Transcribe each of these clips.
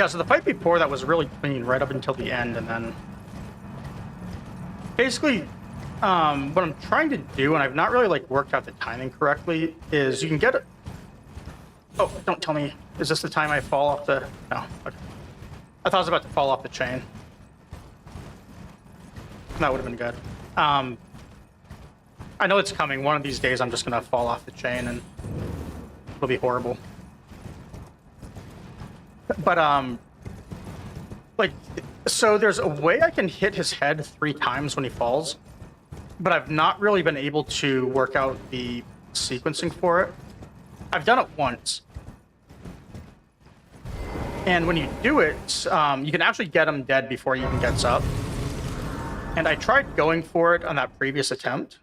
Yeah, so the fight before that was really clean right up until the end, and then basically what I'm trying to do, and I've not really like worked out the timing correctly, is you can get it. Oh, don't tell me. Is this the time I fall off the? No. Okay. I thought I was about to fall off the chain. That would have been good. I know it's coming. One of these days, I'm just gonna fall off the chain, and it'll be horrible. But like, so there's a way I can hit his head 3 times when he falls, but I've not really been able to work out the sequencing for it. I've done it once. And when you do it, you can actually get him dead before he even gets up. And I tried going for it on that previous attempt,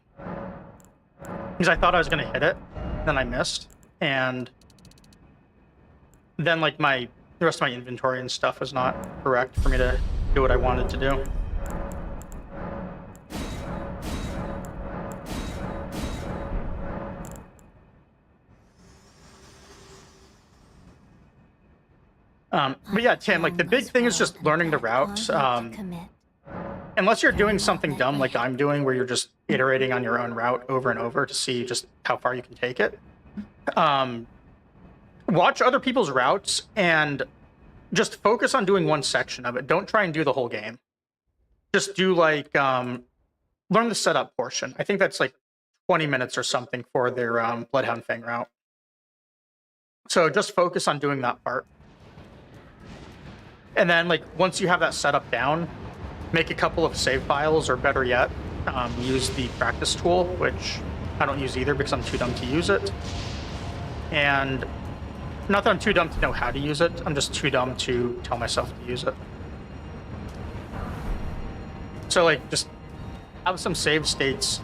because I thought I was going to hit it, then I missed. And then, like, the rest of my inventory and stuff was not correct for me to do what I wanted to do. But yeah, Tim, like, the big thing is just learning the route. Unless you're doing something dumb like I'm doing, where you're just iterating on your own route over and over to see just how far you can take it. Watch other people's routes and just focus on doing one section of it. Don't try and do the whole game. Just do, like, learn the setup portion. I think that's like 20 minutes or something for their Bloodhound Fang route. So just focus on doing that part. And then, like, once you have that setup down, make a couple of save files, or better yet, use the practice tool, which I don't use either because I'm too dumb to use it. And not that I'm too dumb to know how to use it, I'm just too dumb to tell myself to use it. So, like, just have some save states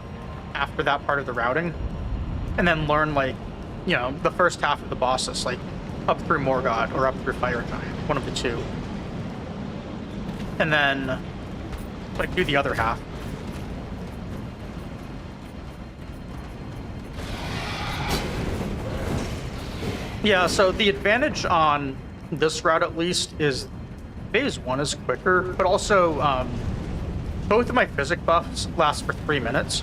after that part of the routing, and then learn, like, you know, the first half of the bosses, like up through Morgott or up through Fire Giant, one of the two. And then, like, do the other half. Yeah, so the advantage on this route, at least, is phase 1 is quicker, but also both of my physic buffs last for 3 minutes,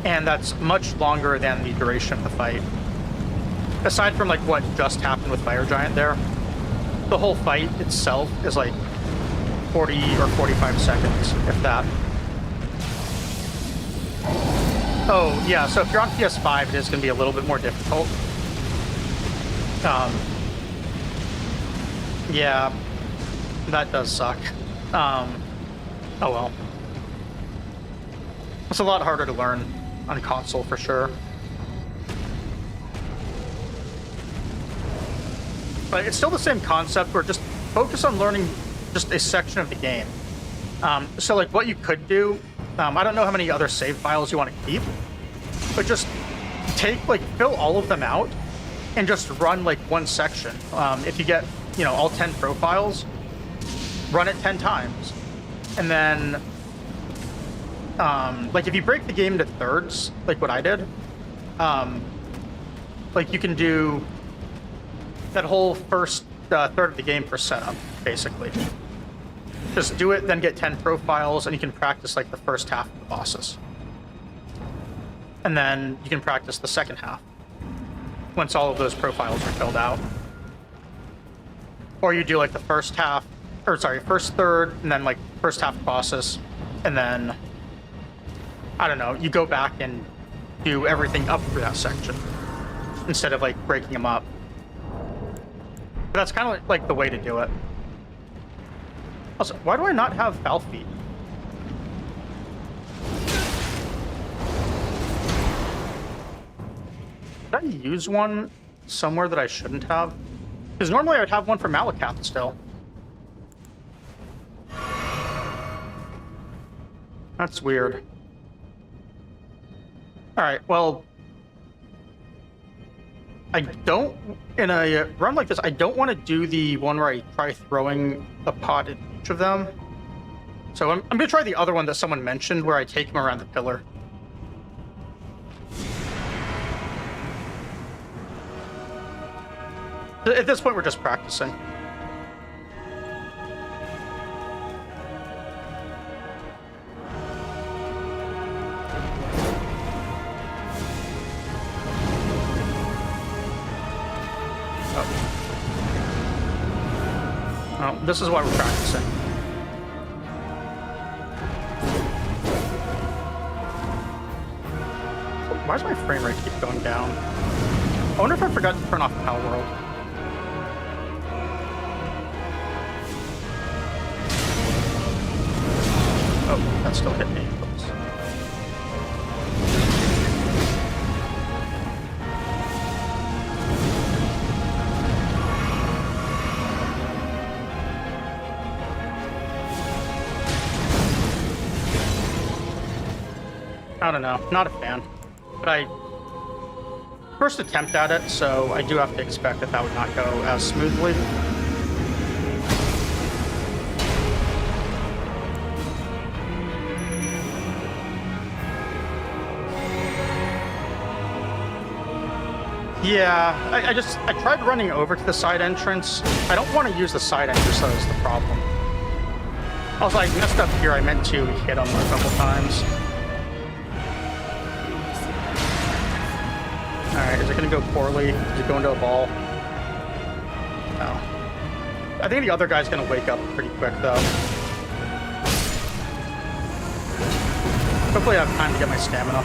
and that's much longer than the duration of the fight. Aside from, like, what just happened with Fire Giant there, the whole fight itself is like 40 or 45 seconds, if that. Oh, yeah, so if you're on PS5, it is going to be a little bit more difficult. Yeah, that does suck. Oh well. It's a lot harder to learn on console, for sure. But it's still the same concept, where just focus on learning just a section of the game. So, like, what you could do, I don't know how many other save files you want to keep, but just take, like, fill all of them out and just run, like, one section. If you get, you know, all 10 profiles, run it 10 times. And then, like, if you break the game into thirds, like what I did, like, you can do that whole first third of the game for setup, basically. Just do it, then get 10 profiles, and you can practice, like, the first half of the bosses. And then you can practice the second half, once all of those profiles are filled out. Or you do, like, the first half, or sorry, first third, and then, like, first half bosses, and then, I don't know, you go back and do everything up through that section, instead of, like, breaking them up. But that's kind of like the way to do it. Also, why do I not have foul feet? Did I use one somewhere that I shouldn't have? Because normally I would have one for Malakath still. That's weird. Alright, well, I don't, in a run like this, I don't want to do the one where I try throwing a pot at each of them. So I'm going to try the other one that someone mentioned, where I take him around the pillar. At this point, we're just practicing. Well, this is why we're practicing. Why does my frame rate keep going down? I wonder if I forgot to turn off Pal World. Oh, that still hit me. Oops. I don't know. Not a fan. But first attempt at it, so I do have to expect that that would not go as smoothly. Yeah, I tried running over to the side entrance. I don't want to use the side entrance, that is the problem. Also, I messed up here. I meant to hit him a couple times. Alright, is it going to go poorly? Is it going to a ball? No. I think the other guy's going to wake up pretty quick, though. Hopefully I have time to get my stamina.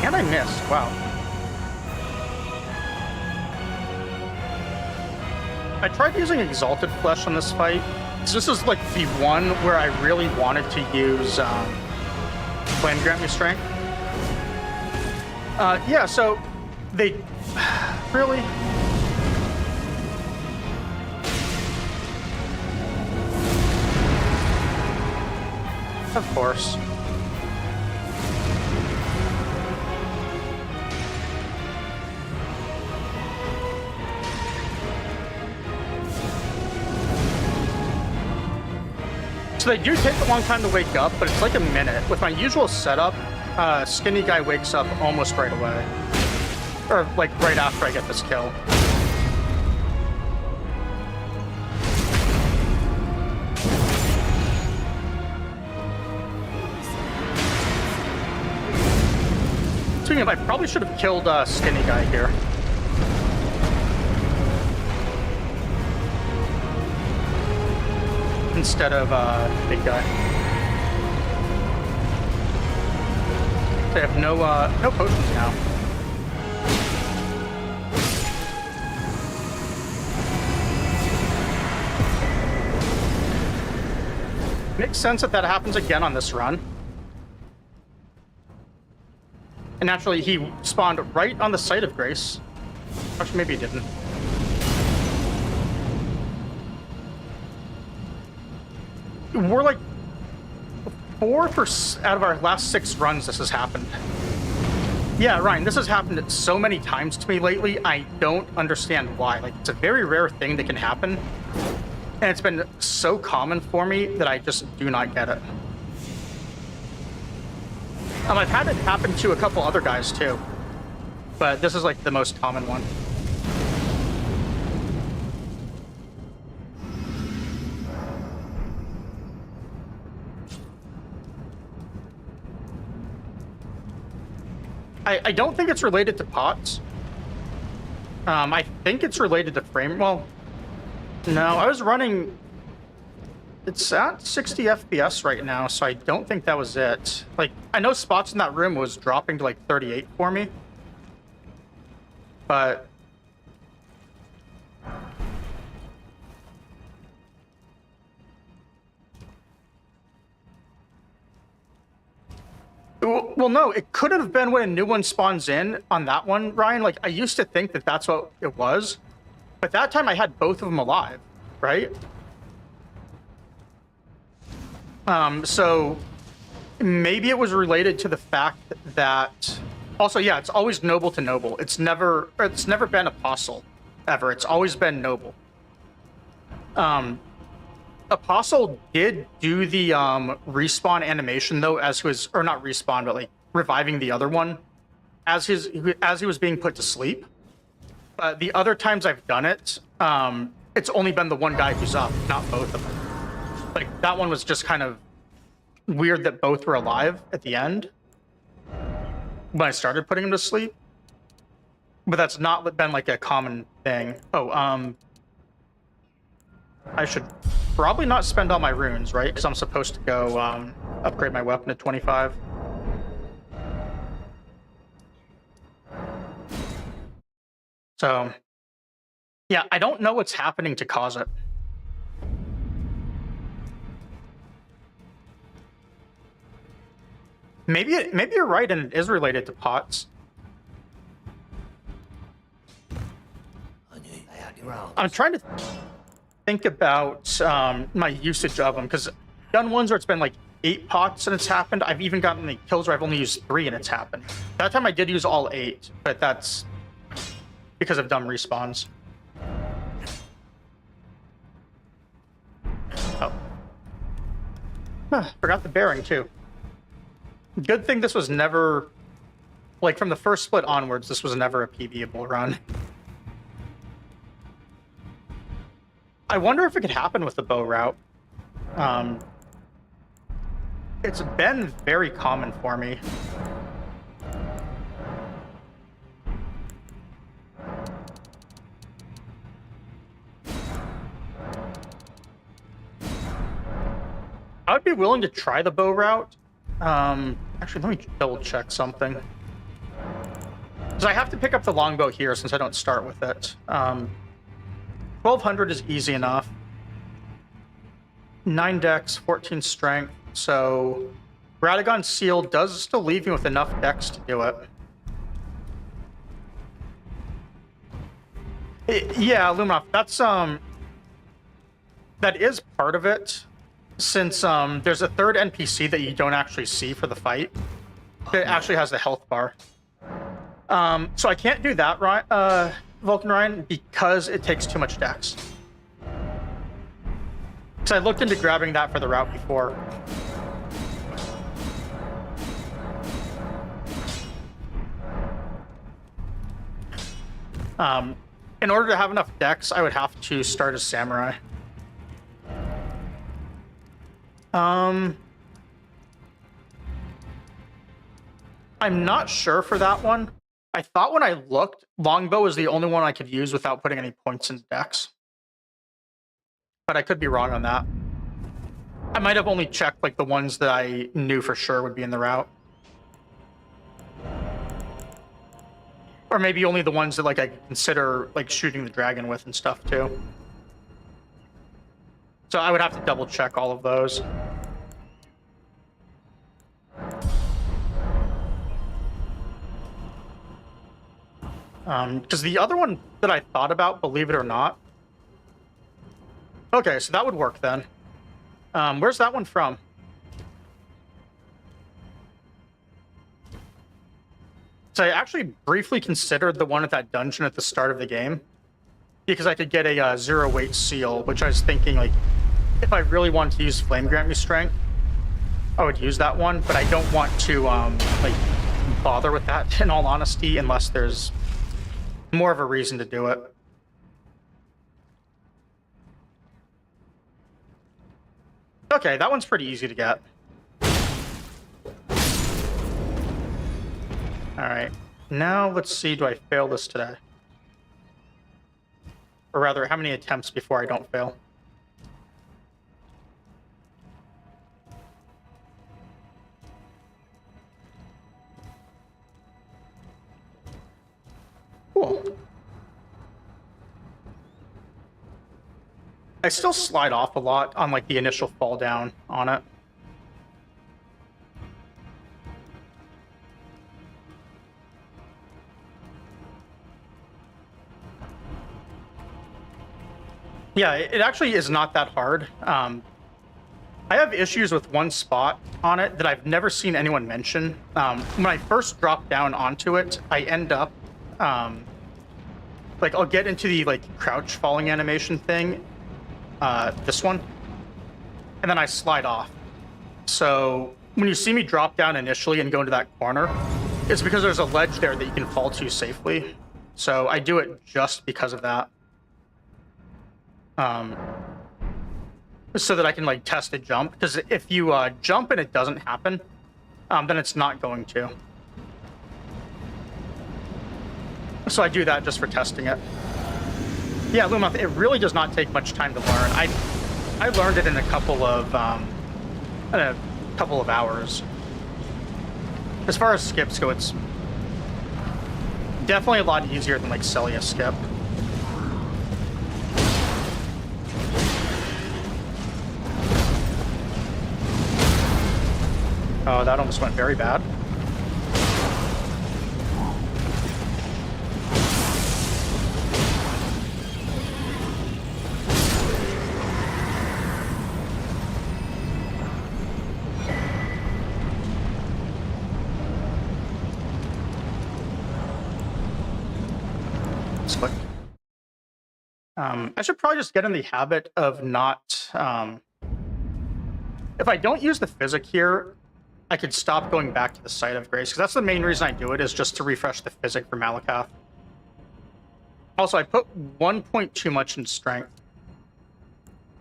And I missed. Wow. I tried using Exalted Flesh on this fight. So this is like the one where I really wanted to use Flame Grant Me Strength. Yeah, so they really. Of course. So they do take a long time to wake up, but it's like a minute. With my usual setup, Skinny Guy wakes up almost right away. Or, like, right after I get this kill. Speaking of, I probably should have killed Skinny Guy here. Instead of big guy. They have no potions now. Makes sense that happens again on this run. And naturally, he spawned right on the site of Grace. Actually, maybe he didn't. We're like 4 out of our last 6 runs this has happened. Yeah, Ryan, this has happened so many times to me lately, I don't understand why. Like, it's a very rare thing that can happen, and it's been so common for me that I just do not get it. I've had it happen to a couple other guys too, but this is like the most common one. I don't think it's related to pots. I think it's related to frame. Well, no, I was running. It's at 60 FPS right now, so I don't think that was it. Like, I know spots in that room was dropping to like 38 for me, but well, no, it could have been when a new one spawns in on that one, Ryan. Like, I used to think that that's what it was, but that time I had both of them alive, right? So maybe it was related to the fact that also, yeah, it's always noble to noble. It's never been apostle ever. It's always been noble. Apostle did do the respawn animation though, as he was, or not respawn, but like reviving the other one as he was being put to sleep. But the other times I've done it, it's only been the one guy who's up, not both of them. Like, that one was just kind of weird that both were alive at the end when I started putting them to sleep. But that's not been, like, a common thing. Oh, I should probably not spend all my runes, right? Because I'm supposed to go upgrade my weapon to 25. So, yeah, I don't know what's happening to cause it. Maybe you're right, and it is related to pots. I'm trying to think about my usage of them, because done ones where it's been like 8 pots and it's happened. I've even gotten the kills where I've only used 3 and it's happened. That time I did use all 8, but that's because of dumb respawns. Oh. Huh, forgot the bearing too. Good thing this was never, like, from the first split onwards, this was never a PBable run. I wonder if it could happen with the bow route. It's been very common for me. I would be willing to try the bow route. Actually, let me double check something. Because I have to pick up the longbow here since I don't start with it. 1200 is easy enough. 9 dex, 14 strength. So Radahn Seal does still leave me with enough dex to do it. Yeah, Luminov, that's that is part of it. Since there's a third NPC that you don't actually see for the fight. It actually has the health bar. So I can't do that, Vulcan Ryan, because it takes too much dex. So I looked into grabbing that for the route before. In order to have enough dex, I would have to start as samurai. I'm not sure for that one. I thought when I looked, longbow is the only one I could use without putting any points in dex. But I could be wrong on that. I might have only checked like the ones that I knew for sure would be in the route. Or maybe only the ones that like I could consider like shooting the dragon with and stuff too. So I would have to double check all of those. Because the other one that I thought about, believe it or not. Okay, so that would work then. Where's that one from? So I actually briefly considered the one at that dungeon at the start of the game. Because I could get a 0 weight seal, which I was thinking, like, if I really wanted to use Flame Grant Me Strength, I would use that one, but I don't want to, like, bother with that, in all honesty, unless there's more of a reason to do it. Okay, that one's pretty easy to get. Alright, now let's see, do I fail this today? Or rather, how many attempts before I don't fail? Cool. I still slide off a lot on like the initial fall down on it. Yeah, it actually is not that hard. I have issues with one spot on it that I've never seen anyone mention. When I first drop down onto it, I end up, like, I'll get into the, like, crouch falling animation thing, this one, and then I slide off. So when you see me drop down initially and go into that corner, it's because there's a ledge there that you can fall to safely. So I do it just because of that. so that I can like test a jump. Because if you jump and it doesn't happen, then it's not going to. So I do that just for testing it. Yeah, Lumoth, it really does not take much time to learn. I learned it in a couple of hours. As far as skips go, it's definitely a lot easier than like Celia skip. Oh, that almost went very bad. I should probably just get in the habit of not... if I don't use the physic here, I could stop going back to the Site of Grace, because that's the main reason I do it, is just to refresh the physic for Malakath. Also, I put 1 point too much in strength.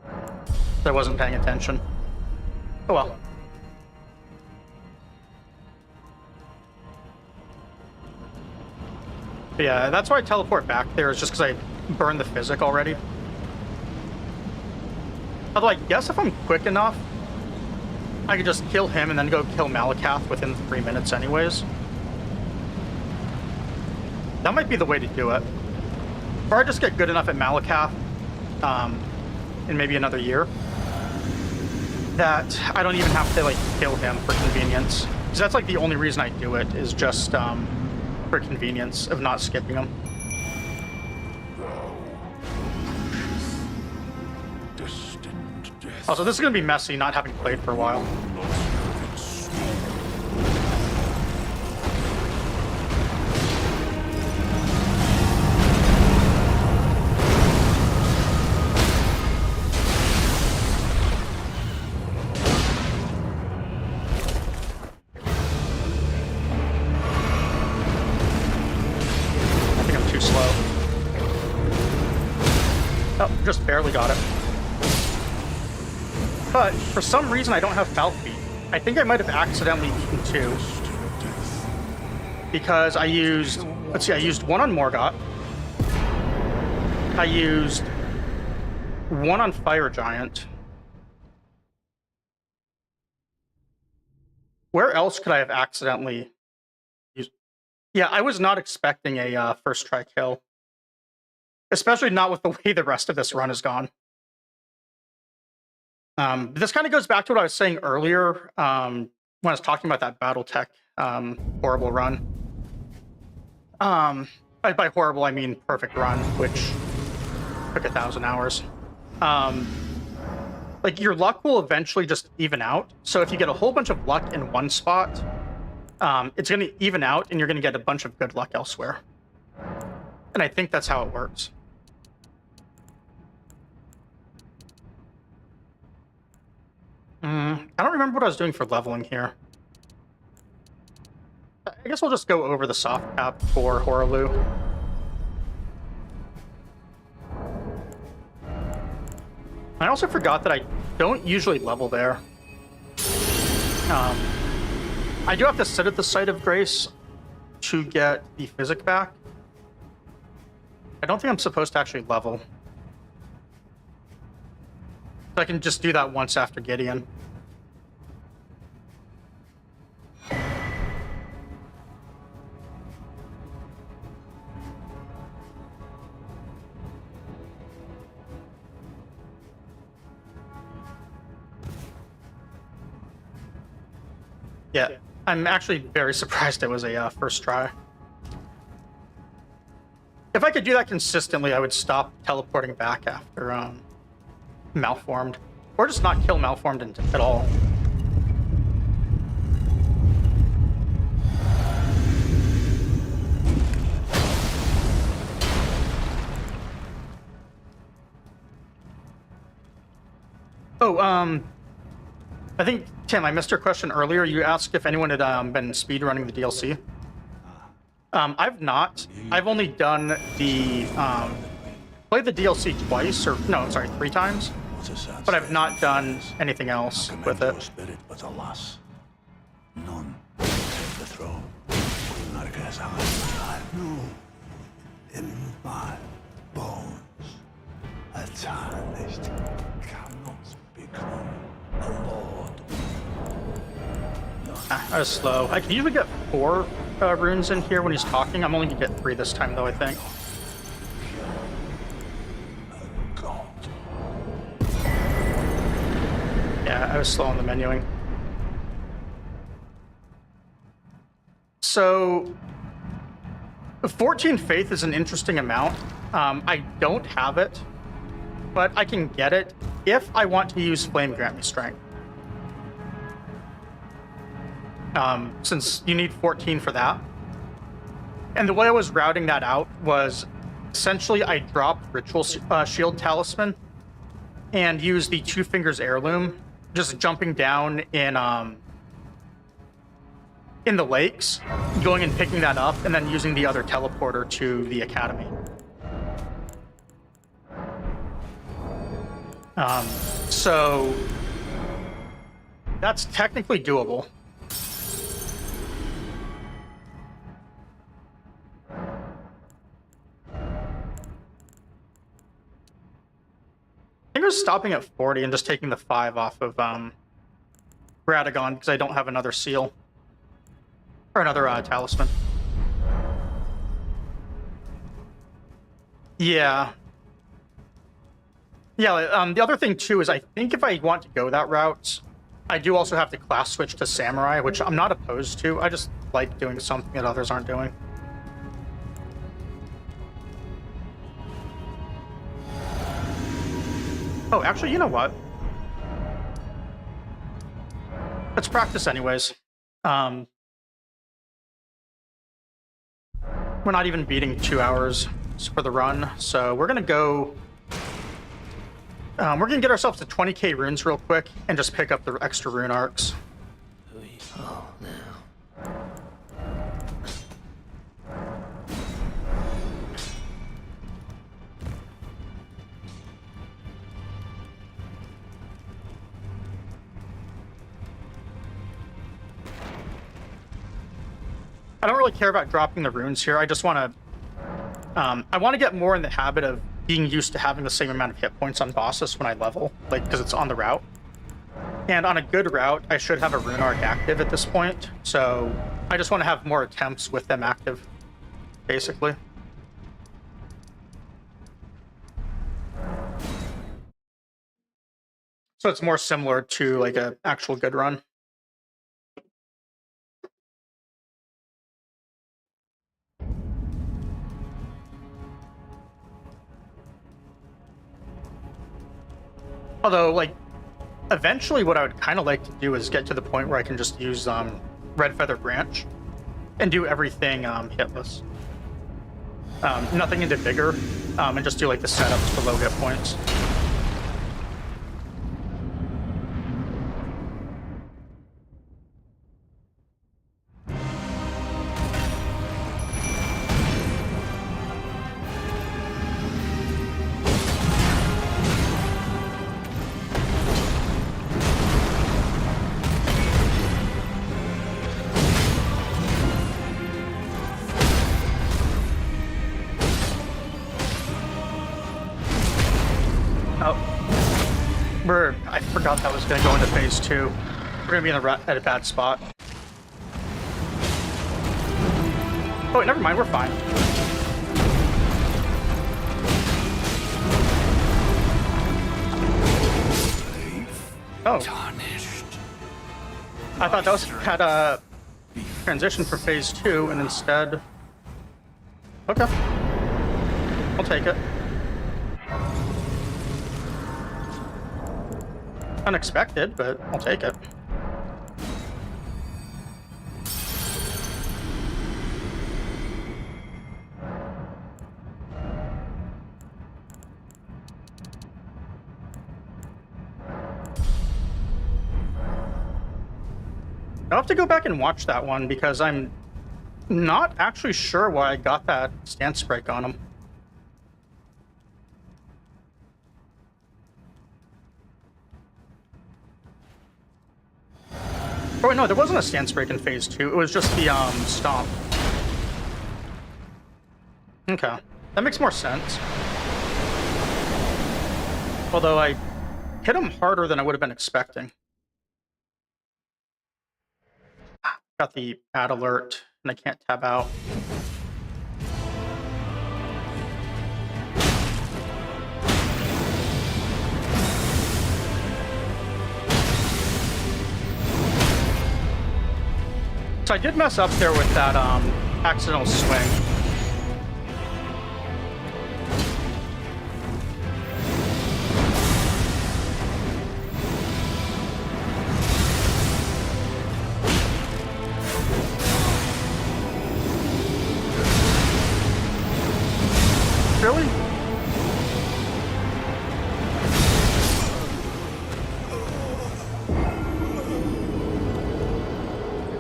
So I wasn't paying attention. Oh well. But yeah, that's why I teleport back there, is just because I burned the physic already. Although I guess if I'm quick enough, I could just kill him and then go kill Malakath within 3 minutes anyways. That might be the way to do it. Or I just get good enough at Malakath in maybe another year that I don't even have to like kill him for convenience. Because that's like the only reason I do it, is just for convenience of not skipping him. Also, this is going to be messy, not having played for a while. I think I'm too slow. Oh, just barely got it. But for some reason, I don't have Falcbeat. I think I might have accidentally eaten 2. Because I used... Let's see, I used 1 on Morgott. I used 1 on Fire Giant. Where else could I have accidentally used... Yeah, I was not expecting a first try kill. Especially not with the way the rest of this run has gone. This kind of goes back to what I was saying earlier when I was talking about that Battletech horrible run. By horrible, I mean perfect run, which took 1,000 hours. Like, your luck will eventually just even out. So if you get a whole bunch of luck in one spot, it's going to even out, and you're going to get a bunch of good luck elsewhere. And I think that's how it works. I don't remember what I was doing for leveling here. I guess we'll just go over the soft cap for Horaloo. I also forgot that I don't usually level there. I do have to sit at the Site of Grace to get the physic back. I don't think I'm supposed to actually level. I can just do that once after Gideon. Yeah, I'm actually very surprised it was a first try. If I could do that consistently, I would stop teleporting back after Malformed. Or just not kill Malformed at all. Oh, I think, Tim, I missed your question earlier. You asked if anyone had been speedrunning the DLC. I've not. I've only done the... played the DLC twice, or... No, sorry, 3 times. but I've not done anything else with it. Spirit, but alas, none can take the throne. I know in my bones a Tarnished cannot become a lord. I was slow. I can usually get 4 runes in here when he's talking. I'm only gonna get 3 this time, though, I think. Yeah, I was slow on the menuing. So, 14 faith is an interesting amount. I don't have it, but I can get it if I want to use Flame Grant Me Strength. Since you need 14 for that. And the way I was routing that out was essentially I dropped Ritual Shield Talisman and used the Two Fingers Heirloom, just jumping down in the lakes, going and picking that up, and then using the other teleporter to the academy. So that's technically doable. I think I was stopping at 40 and just taking the 5 off of Radahn because I don't have another seal. Or another talisman. Yeah. Yeah, the other thing, too, is I think if I want to go that route, I do also have to class switch to Samurai, which I'm not opposed to. I just like doing something that others aren't doing. Oh, actually, you know what? Let's practice anyways. We're not even beating 2 hours for the run, so we're gonna go... we're gonna get ourselves to 20k runes real quick and just pick up the extra rune arcs. Oh, no. I don't really care about dropping the runes here. I just want to... I want to get more in the habit of being used to having the same amount of hit points on bosses when I level, like, because it's on the route. And on a good route, I should have a rune arc active at this point, so I just want to have more attempts with them active, basically. So it's more similar to, like, an actual good run. Although, like, eventually what I would kind of like to do is get to the point where I can just use Red Feather Branch and do everything hitless. Nothing into bigger, and just do, like, the setups for low hit points. I forgot that was going to go into phase 2. We're going to be at a bad spot. Oh, wait, never mind. We're fine. Oh. Tarnished. I thought that was had a transition for phase 2, and instead... Okay. I'll take it. Unexpected, but I'll take it. I'll have to go back and watch that one because I'm not actually sure why I got that stance break on him. Oh, wait, no, there wasn't a stance break in phase 2. It was just the stomp. Okay. That makes more sense. Although I hit him harder than I would have been expecting. Got the ad alert, and I can't tab out. So I did mess up there with that accidental swing. Really?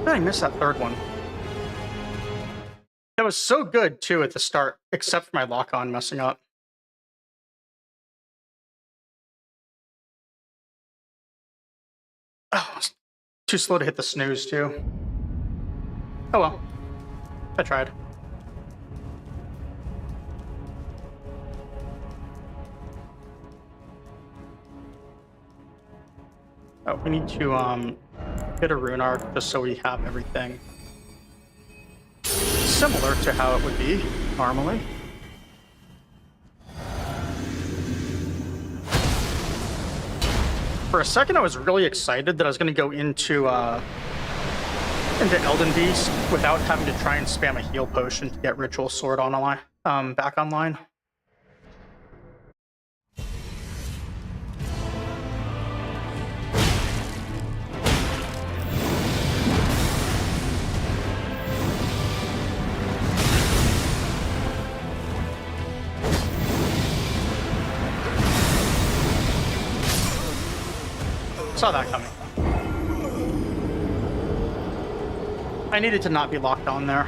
I missed that third one. That was so good, too, at the start, except for my lock-on messing up. Oh, it's too slow to hit the snooze, too. Oh well. I tried. Oh, we need to get a rune arc just so we have everything similar to how it would be normally. For a second, I was really excited that I was going to go into Elden Beast without having to try and spam a heal potion to get Ritual Sword online, back online. Saw that coming. I needed to not be locked on there.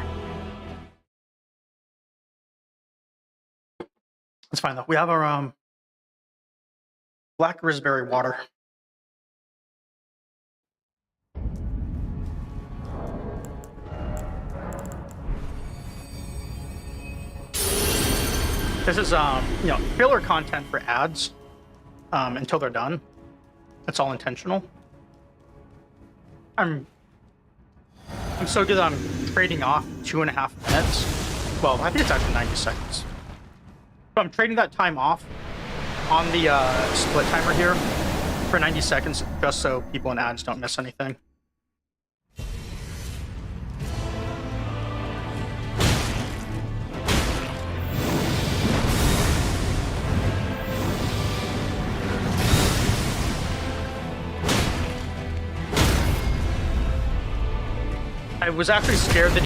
It's fine though. We have our black raspberry water. This is filler content for ads until they're done. It's all intentional. I'm so good that I'm trading off 2.5 minutes. Well, I think it's actually 90 seconds. So I'm trading that time off on the split timer here for 90 seconds, just so people in ads don't miss anything. I was actually scared that